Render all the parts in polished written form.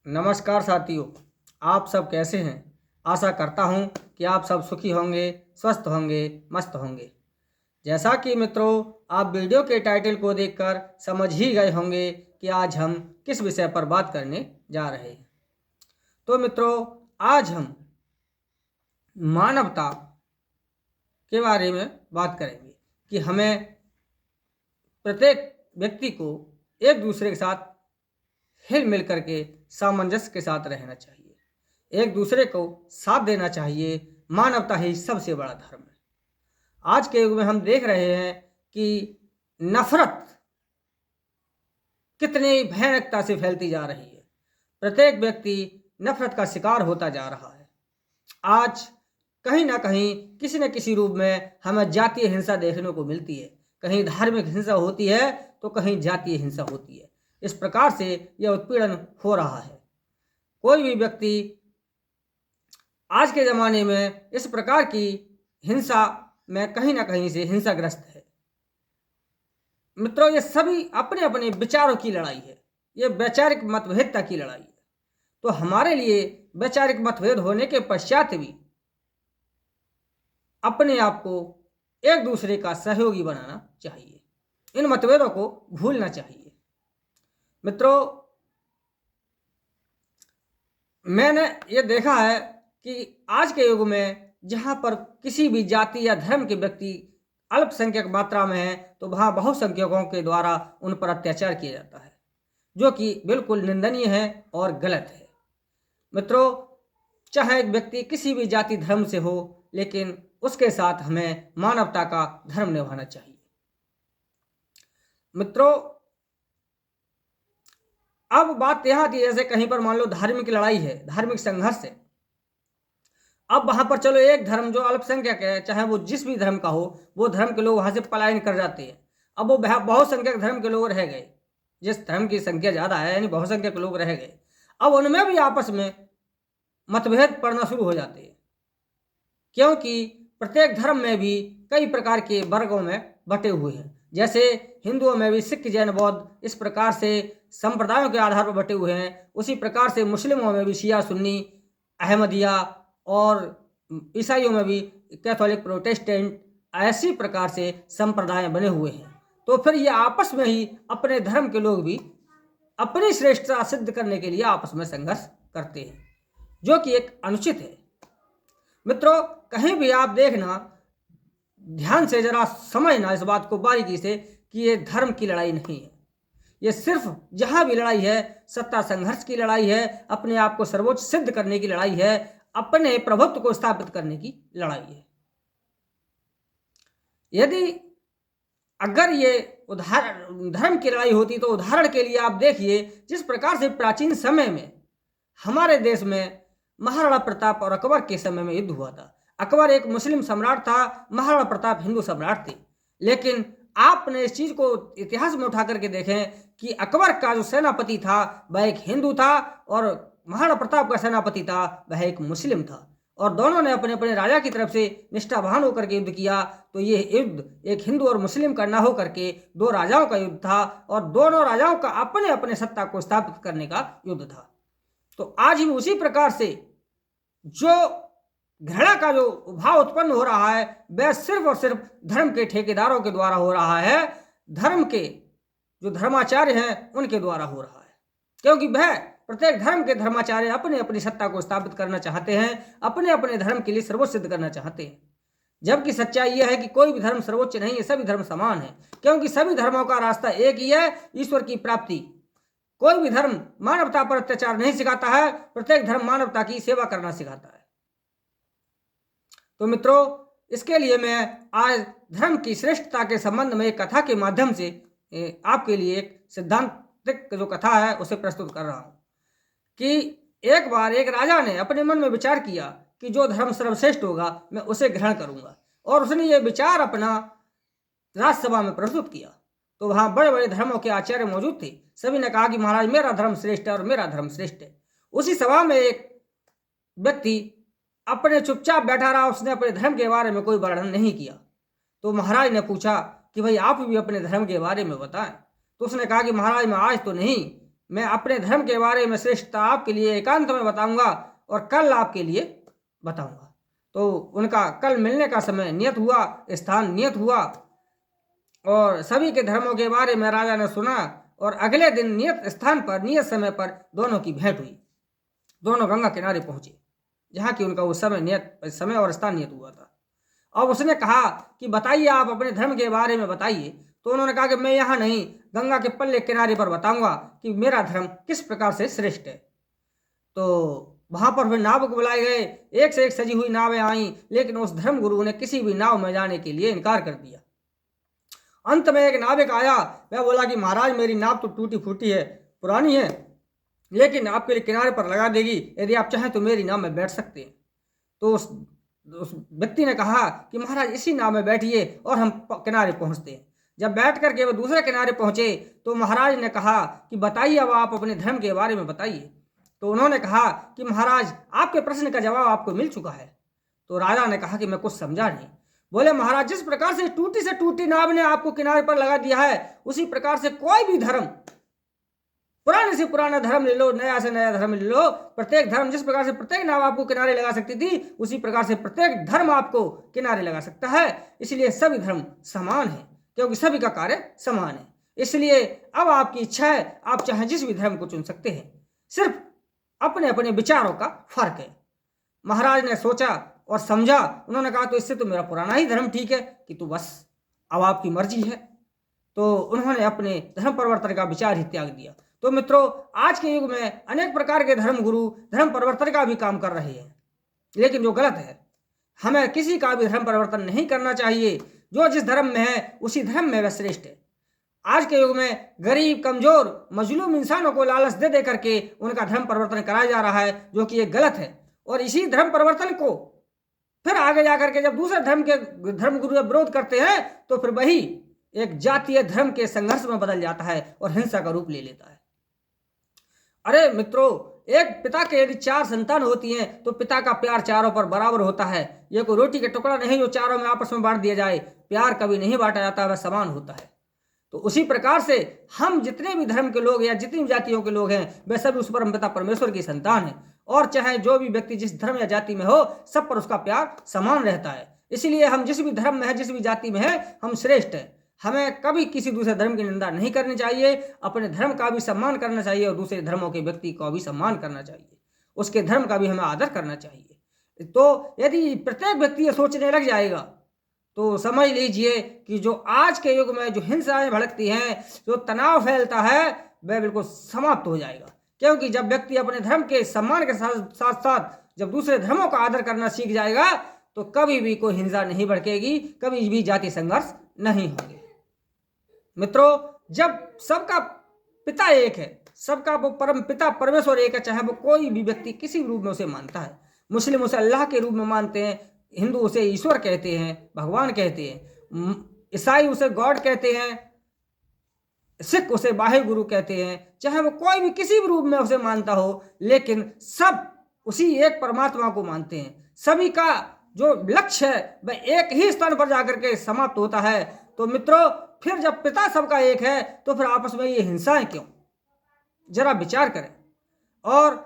नमस्कार साथियों, आप सब कैसे हैं। आशा करता हूं कि आप सब सुखी होंगे, स्वस्थ होंगे, मस्त होंगे। जैसा कि मित्रों, आप वीडियो के टाइटल को देखकर समझ ही गए होंगे कि आज हम किस विषय पर बात करने जा रहे हैं। तो मित्रों, आज हम मानवता के बारे में बात करेंगे कि हमें प्रत्येक व्यक्ति को एक दूसरे के साथ हिल मिल करके सामंजस्य के साथ रहना चाहिए, एक दूसरे को साथ देना चाहिए। मानवता ही सबसे बड़ा धर्म है। आज के युग में हम देख रहे हैं कि नफरत कितनी भयानकता से फैलती जा रही है। प्रत्येक व्यक्ति नफरत का शिकार होता जा रहा है। आज कहीं ना कहीं किसी न किसी रूप में हमें जातीय हिंसा देखने को मिलती है। कहीं धार्मिक हिंसा होती है तो कहीं जातीय हिंसा होती है। इस प्रकार से यह उत्पीड़न हो रहा है। कोई भी व्यक्ति आज के ज़माने में इस प्रकार की हिंसा में कहीं ना कहीं से हिंसाग्रस्त है। मित्रों, ये सभी अपने अपने विचारों की लड़ाई है, ये वैचारिक मतभेदता की लड़ाई है। तो हमारे लिए वैचारिक मतभेद होने के पश्चात भी अपने आप को एक दूसरे का सहयोगी बनाना चाहिए, इन मतभेदों को भूलना चाहिए। मित्रों, मैंने ये देखा है कि आज के युग में जहाँ पर किसी भी जाति या धर्म के व्यक्ति अल्पसंख्यक मात्रा में है तो वहाँ बहुसंख्यकों के द्वारा उन पर अत्याचार किया जाता है, जो कि बिल्कुल निंदनीय है और गलत है। मित्रों, चाहे एक व्यक्ति किसी भी जाति धर्म से हो, लेकिन उसके साथ हमें मानवता का धर्म निभाना चाहिए। मित्रों, अब बात यहाँ थी, जैसे कहीं पर मान लो धार्मिक लड़ाई है, धार्मिक संघर्ष है। अब वहां पर चलो एक धर्म जो अल्पसंख्यक है, चाहे वो जिस भी धर्म का हो, वो धर्म के लोग वहां से पलायन कर जाते हैं। अब वो बहुसंख्यक धर्म के लोग रह गए, जिस धर्म की संख्या ज्यादा है यानी बहुसंख्यक लोग रह गए। अब उनमें भी आपस में मतभेद पड़ना शुरू हो जाते हैं, क्योंकि प्रत्येक धर्म में भी कई प्रकार के वर्गों में बटे हुए हैं। जैसे हिंदुओं में भी सिख, जैन, बौद्ध इस प्रकार से संप्रदायों के आधार पर बटे हुए हैं, उसी प्रकार से मुस्लिमों में भी शिया, सुन्नी, अहमदिया और ईसाइयों में भी कैथोलिक, प्रोटेस्टेंट, ऐसी प्रकार से संप्रदाय बने हुए हैं। तो फिर ये आपस में ही अपने धर्म के लोग भी अपनी श्रेष्ठता सिद्ध करने के लिए आपस में संघर्ष करते हैं, जो कि एक अनुचित है। मित्रों, कहीं भी आप देखना, ध्यान से जरा समझना इस बात को बारीकी से कि ये धर्म की लड़ाई नहीं है। ये सिर्फ जहां भी लड़ाई है सत्ता संघर्ष की लड़ाई है, अपने आप को सर्वोच्च सिद्ध करने की लड़ाई है, अपने प्रभुत्व को स्थापित करने की लड़ाई है। यदि अगर ये धर्म की लड़ाई होती तो उदाहरण के लिए आप देखिए, जिस प्रकार से प्राचीन समय में हमारे देश में महाराणा प्रताप और अकबर के समय में युद्ध हुआ था। अकबर एक मुस्लिम सम्राट था, महाराणा प्रताप हिंदू सम्राट थे। लेकिन आपने इस चीज को इतिहास में उठा करके देखें कि अकबर का जो सेनापति था वह एक हिंदू था और महाराणा प्रताप का सेनापति था वह एक मुस्लिम था, और दोनों ने अपने अपने राजा की तरफ से निष्ठावान होकर के युद्ध किया। तो ये युद्ध एक हिंदू और मुस्लिम का न होकर के दो राजाओं का युद्ध था, और दोनों राजाओं का अपने अपने सत्ता को स्थापित करने का युद्ध था। तो आज भी उसी प्रकार से जो घृणा का जो भाव उत्पन्न हो रहा है वह सिर्फ और सिर्फ धर्म के ठेकेदारों के द्वारा हो रहा है, धर्म के जो धर्माचार्य हैं उनके द्वारा हो रहा है। क्योंकि वह प्रत्येक धर्म के धर्माचार्य अपने अपनी सत्ता को स्थापित करना चाहते हैं, अपने अपने धर्म के लिए सर्वोच्च सिद्ध करना चाहते हैं। जबकि सच्चाई यह है कि कोई भी धर्म सर्वोच्च नहीं है, सभी धर्म समान है, क्योंकि सभी धर्मों का रास्ता एक ही है, ईश्वर की प्राप्ति। कोई भी धर्म मानवता पर अत्याचार नहीं सिखाता है, प्रत्येक धर्म मानवता की सेवा करना सिखाता है। तो मित्रों, इसके लिए मैं आज धर्म की श्रेष्ठता के संबंध में एक कथा के माध्यम से आपके लिए एक सिद्धांतिक जो कथा है उसे प्रस्तुत कर रहा हूं कि एक बार एक राजा ने अपने मन में विचार किया कि जो धर्म सर्वश्रेष्ठ होगा मैं उसे ग्रहण करूंगा, और उसने ये विचार अपना राज्यसभा में प्रस्तुत किया। तो वहां बड़े बड़े धर्मों के आचार्य मौजूद थे। सभी ने कहा कि महाराज, मेरा धर्म श्रेष्ठ है और मेरा धर्म श्रेष्ठ है। उसी सभा में एक व्यक्ति अपने चुपचाप बैठा रहा, उसने अपने धर्म के बारे में कोई वर्णन नहीं किया। तो महाराज ने पूछा कि भाई आप भी अपने धर्म के बारे में बताएं। तो उसने कहा कि महाराज, मैं आज तो नहीं, मैं अपने धर्म के बारे में श्रेष्ठता आपके लिए एकांत में बताऊंगा और कल आपके लिए बताऊंगा। तो उनका कल मिलने का समय नियत हुआ, स्थान नियत हुआ और सभी के धर्मों के बारे में राजा ने सुना और अगले दिन नियत स्थान पर नियत समय पर दोनों की भेंट हुई। दोनों गंगा किनारे पहुंचे जहाँ की उनका उस समय और स्थान नियत हुआ था। अब उसने कहा कि बताइए, आप अपने धर्म के बारे में बताइए। तो उन्होंने कहा कि मैं यहाँ नहीं, गंगा के पल्ले किनारे पर बताऊंगा कि मेरा धर्म किस प्रकार से श्रेष्ठ है। तो वहां पर फिर नावक बुलाए गए, एक से एक सजी हुई नावें आईं, लेकिन उस धर्म गुरु ने किसी भी नाव में जाने के लिए इनकार कर दिया। अंत में एक नाविक आया, वह बोला कि महाराज मेरी नाव तो टूटी फूटी है, पुरानी है, लेकिन आपके लिए किनारे पर लगा देगी, यदि आप चाहें तो मेरी नाव में बैठ सकते हैं। तो उस व्यक्ति ने कहा कि महाराज इसी नाव में बैठिए और हम किनारे पहुंचते हैं। जब बैठ करके वह दूसरे किनारे पहुंचे तो महाराज ने कहा कि बताइए, अब आप अपने धर्म के बारे में बताइए। तो उन्होंने कहा कि महाराज आपके प्रश्न का जवाब आपको मिल चुका है। तो राजा ने कहा कि मैं कुछ समझा नहीं। बोले महाराज, जिस प्रकार से टूटी नाव ने आपको किनारे पर लगा दिया है, उसी प्रकार से कोई भी धर्म, पुराने से पुराना धर्म ले लो, नया से नया धर्म ले लो, प्रत्येक धर्म जिस प्रकार से प्रत्येक नाव आपको किनारे लगा सकती थी, उसी प्रकार से प्रत्येक धर्म आपको किनारे लगा सकता है। इसलिए सभी धर्म समान है, क्योंकि सभी का कार्य समान है। इसलिए अब आपकी इच्छा है, आप चाहे जिस भी धर्म को चुन सकते हैं, सिर्फ अपने अपने विचारों का फर्क है। महाराज ने सोचा और समझा। उन्होंने कहा तो इससे तो मेरा पुराना ही धर्म ठीक है कि तो बस अब आपकी मर्जी है। तो उन्होंने अपने धर्म परिवर्तन का विचार ही त्याग दिया। तो मित्रों, आज के युग में अनेक प्रकार के धर्म गुरु धर्म परिवर्तन का भी काम कर रहे हैं, लेकिन जो गलत है। हमें किसी का भी धर्म परिवर्तन नहीं करना चाहिए। जो जिस धर्म में है उसी धर्म में वह श्रेष्ठ है। आज के युग में गरीब, कमजोर, मजलूम इंसानों को लालच दे दे करके उनका धर्म परिवर्तन कराया जा रहा है, जो कि ये गलत है। और इसी धर्म परिवर्तन को फिर आगे जाकर के जब दूसरे धर्म के धर्म गुरु विरोध करते हैं तो फिर वही एक जातीय धर्म के संघर्ष में बदल जाता है और हिंसा का रूप ले लेता है। अरे मित्रों, एक पिता के यदि 4 संतान होती हैं तो पिता का प्यार चारों पर बराबर होता है। यह कोई रोटी का टुकड़ा नहीं जो चारों में आपस में बांट दिया जाए। प्यार कभी नहीं बांटा जाता, वह समान होता है। तो उसी प्रकार से हम जितने भी धर्म के लोग या जितनी भी जातियों के लोग हैं, वे सब उस परम पिता परमेश्वर की संतान हैं। और चाहे जो भी व्यक्ति जिस धर्म या जाति में हो, सब पर उसका प्यार समान रहता है। इसलिए हम जिस भी धर्म में है, जिस भी जाति में है, हम श्रेष्ठ हैं। हमें कभी किसी दूसरे धर्म की निंदा नहीं करनी चाहिए। अपने धर्म का भी सम्मान करना चाहिए और दूसरे धर्मों के व्यक्ति का भी सम्मान करना चाहिए। उसके धर्म का भी हमें आदर करना चाहिए। तो यदि प्रत्येक व्यक्ति ये सोचने लग जाएगा तो समझ लीजिए कि जो आज के युग में जो हिंसाएं भड़कती हैं, जो तनाव फैलता है, वह बिल्कुल समाप्त हो जाएगा। क्योंकि जब व्यक्ति अपने धर्म के सम्मान के साथ साथ जब दूसरे धर्मों का आदर करना सीख जाएगा तो कभी भी कोई हिंसा नहीं भड़केगी, कभी भी जाति संघर्ष नहीं होंगे। मित्रों, जब सबका पिता एक है, सबका वो परम पिता परमेश्वर एक है, चाहे वो कोई भी व्यक्ति किसी रूप में उसे मानता है। मुस्लिम उसे अल्लाह के रूप में मानते हैं, हिंदू उसे ईश्वर कहते हैं, भगवान कहते हैं, ईसाई उसे गॉड कहते हैं, सिख उसे वाहे गुरु कहते हैं। चाहे वो कोई भी किसी भी रूप में उसे मानता हो, लेकिन सब उसी एक परमात्मा को मानते हैं। सभी का जो लक्ष्य है वह एक ही स्थान पर जाकर के समाप्त होता है। तो मित्रों, फिर जब पिता सबका एक है तो फिर आपस में ये हिंसाएं क्यों? जरा विचार करें। और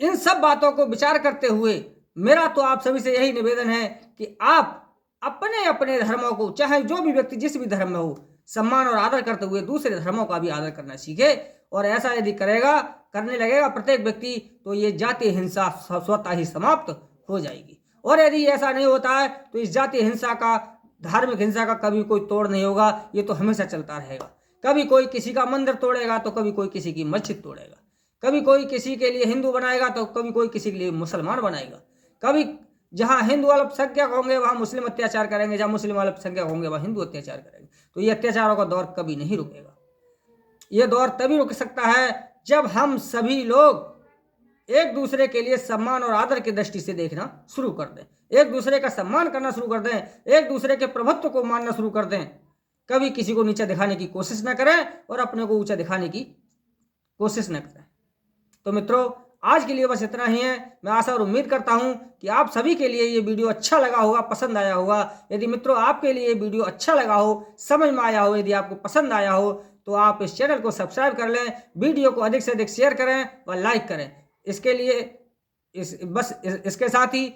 इन सब बातों को विचार करते हुए मेरा तो आप सभी से यही निवेदन है कि आप अपने अपने धर्मों को, चाहे जो भी व्यक्ति जिस भी धर्म में हो, सम्मान और आदर करते हुए दूसरे धर्मों का भी आदर करना सीखे। और ऐसा यदि करने लगेगा प्रत्येक व्यक्ति, तो ये जातीय हिंसा स्वतः ही समाप्त हो जाएगी। और यदि ऐसा नहीं होता है तो इस जातीय हिंसा का, धार्मिक हिंसा का कभी कोई तोड़ नहीं होगा। ये तो हमेशा चलता रहेगा। कभी कोई किसी का मंदिर तोड़ेगा तो कभी कोई किसी की मस्जिद तोड़ेगा, कभी कोई किसी के लिए हिंदू बनाएगा तो कभी कोई किसी के लिए मुसलमान बनाएगा। कभी जहां हिंदू अल्पसंख्यक होंगे वहां मुस्लिम अत्याचार करेंगे, जहां मुस्लिम अल्पसंख्यक होंगे वहां हिंदू अत्याचार करेंगे। तो ये अत्याचारों का दौर कभी नहीं रुकेगा। ये दौर तभी रुक सकता है जब हम सभी लोग एक दूसरे के लिए सम्मान और आदर की दृष्टि से देखना शुरू कर दें, एक दूसरे का सम्मान करना शुरू कर दें, एक दूसरे के प्रभुत्व को मानना शुरू कर दें। कभी किसी को नीचा दिखाने की कोशिश न करें और अपने को ऊंचा दिखाने की कोशिश न करें। तो मित्रों, आज के लिए बस इतना ही है। मैं आशा और उम्मीद करता हूं कि आप सभी के लिए ये वीडियो अच्छा लगा होगा, पसंद आया होगा। यदि मित्रों आपके लिए ये वीडियो अच्छा लगा हो, समझ में आया हो, यदि आपको पसंद आया हो, तो आप इस चैनल को सब्सक्राइब कर लें, वीडियो को अधिक से अधिक शेयर करें व लाइक करें। इसके लिए इसके साथ ही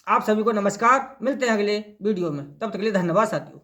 आप सभी को नमस्कार। मिलते हैं अगले वीडियो में, तब तक के लिए धन्यवाद साथियों।